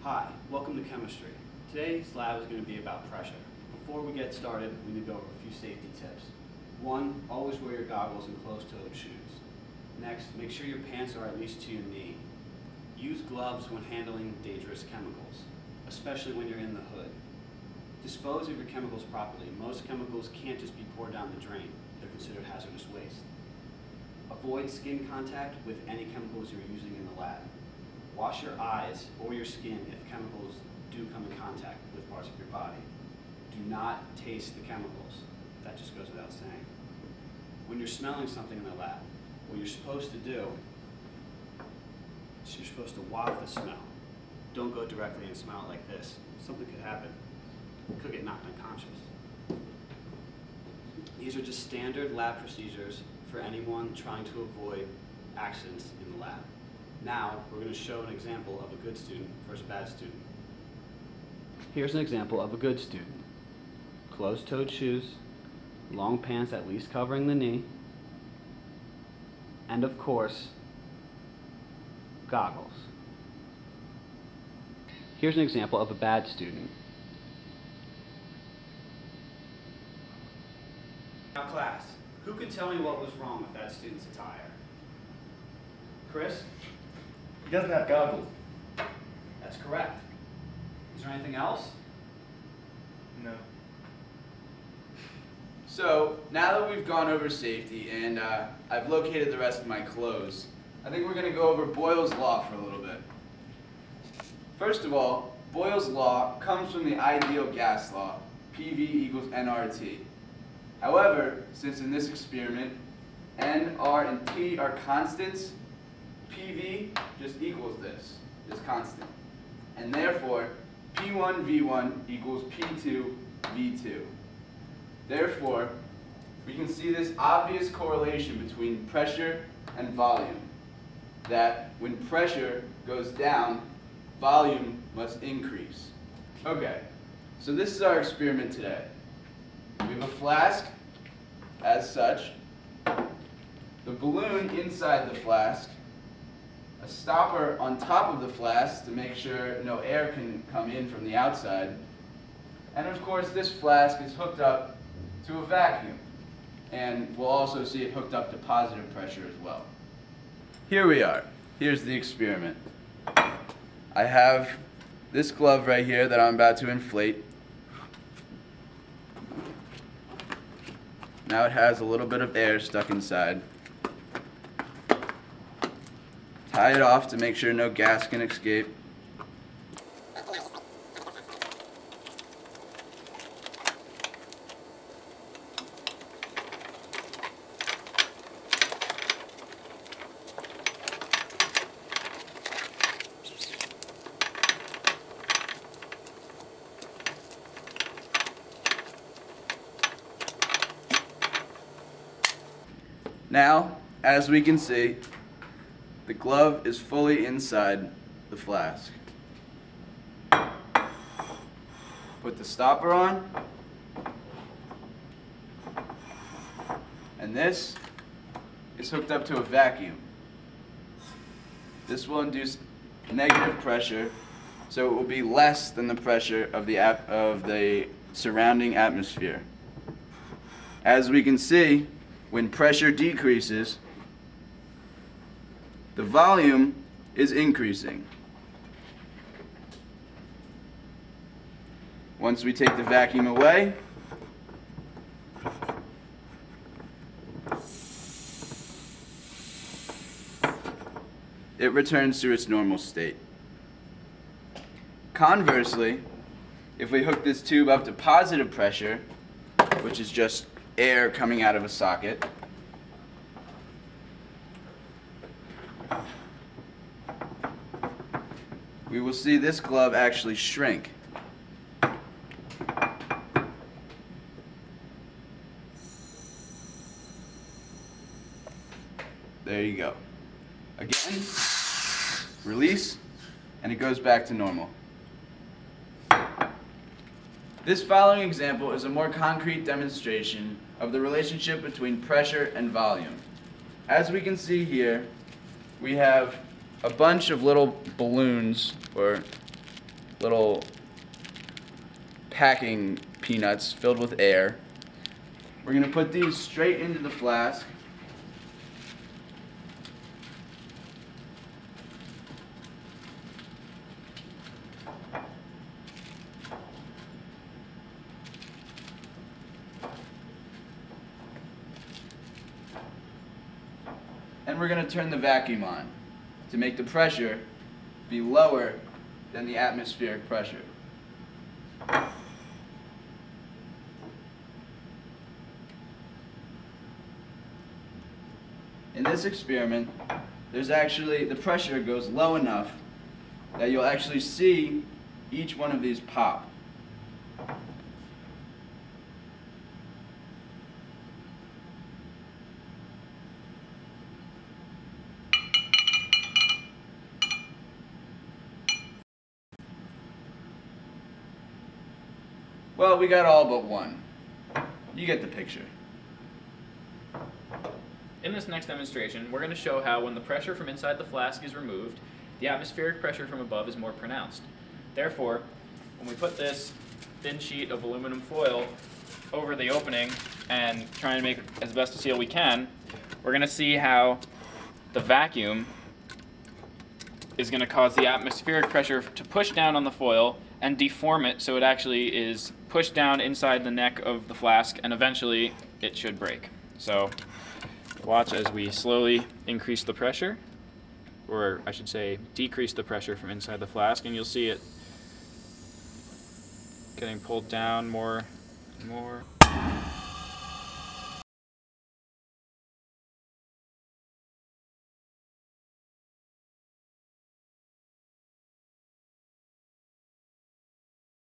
Hi, welcome to chemistry. Today's lab is going to be about pressure. Before we get started, we need to go over a few safety tips. 1, always wear your goggles and closed-toed shoes. Next, make sure your pants are at least to your knee. Use gloves when handling dangerous chemicals, especially when you're in the hood. Dispose of your chemicals properly. Most chemicals can't just be poured down the drain. They're considered hazardous waste. Avoid skin contact with any chemicals you're using in the lab. Wash your eyes or your skin if chemicals do come in contact with parts of your body. Do not taste the chemicals. That just goes without saying. When you're smelling something in the lab, what you're supposed to do is you're supposed to waft the smell. Don't go directly and smell it like this. Something could happen. You could get knocked unconscious. These are just standard lab procedures for anyone trying to avoid accidents in the lab. Now, we're going to show an example of a good student versus a bad student. Here's an example of a good student. Closed-toed shoes, long pants at least covering the knee, and of course, goggles. Here's an example of a bad student. Now class, who could tell me what was wrong with that student's attire? Chris? He doesn't have goggles. That's correct. Is there anything else? No. So, now that we've gone over safety and I've located the rest of my clothes, I think we're going to go over Boyle's Law for a little bit. First of all, Boyle's Law comes from the ideal gas law, PV equals nRT. However, since in this experiment, N, R, and T are constants, PV just equals this constant. And therefore, P1 V1 equals P2 V2. Therefore, we can see this obvious correlation between pressure and volume. That when pressure goes down, volume must increase. Okay, so this is our experiment today. We have a flask, as such, the balloon inside the flask, a stopper on top of the flask to make sure no air can come in from the outside, and of course this flask is hooked up to a vacuum, and we'll also see it hooked up to positive pressure as well. Here we are. Here's the experiment. I have this glove right here that I'm about to inflate. Now it has a little bit of air stuck inside. Tie it off to make sure no gas can escape. Now, as we can see, the glove is fully inside the flask. Put the stopper on, and this is hooked up to a vacuum. This will induce negative pressure, so it will be less than the pressure of the surrounding atmosphere. As we can see, when pressure decreases, the volume is increasing. Once we take the vacuum away, it returns to its normal state. Conversely, if we hook this tube up to positive pressure, which is just air coming out of a socket, we will see this glove actually shrink. There you go. Again, release, and it goes back to normal. This following example is a more concrete demonstration of the relationship between pressure and volume. As we can see here, we have a bunch of little balloons or little packing peanuts filled with air. We're going to put these straight into the flask. And we're going to turn the vacuum on to make the pressure be lower than the atmospheric pressure. In this experiment, the pressure goes low enough that you'll actually see each one of these pop. Well, we got all but one. You get the picture. In this next demonstration, we're going to show how when the pressure from inside the flask is removed, the atmospheric pressure from above is more pronounced. Therefore, when we put this thin sheet of aluminum foil over the opening and try and make as best a seal we can, we're going to see how the vacuum is going to cause the atmospheric pressure to push down on the foil and deform it so it actually is pushed down inside the neck of the flask, and eventually it should break. So watch as we slowly increase the pressure, or I should say decrease the pressure from inside the flask, and you'll see it getting pulled down more and more.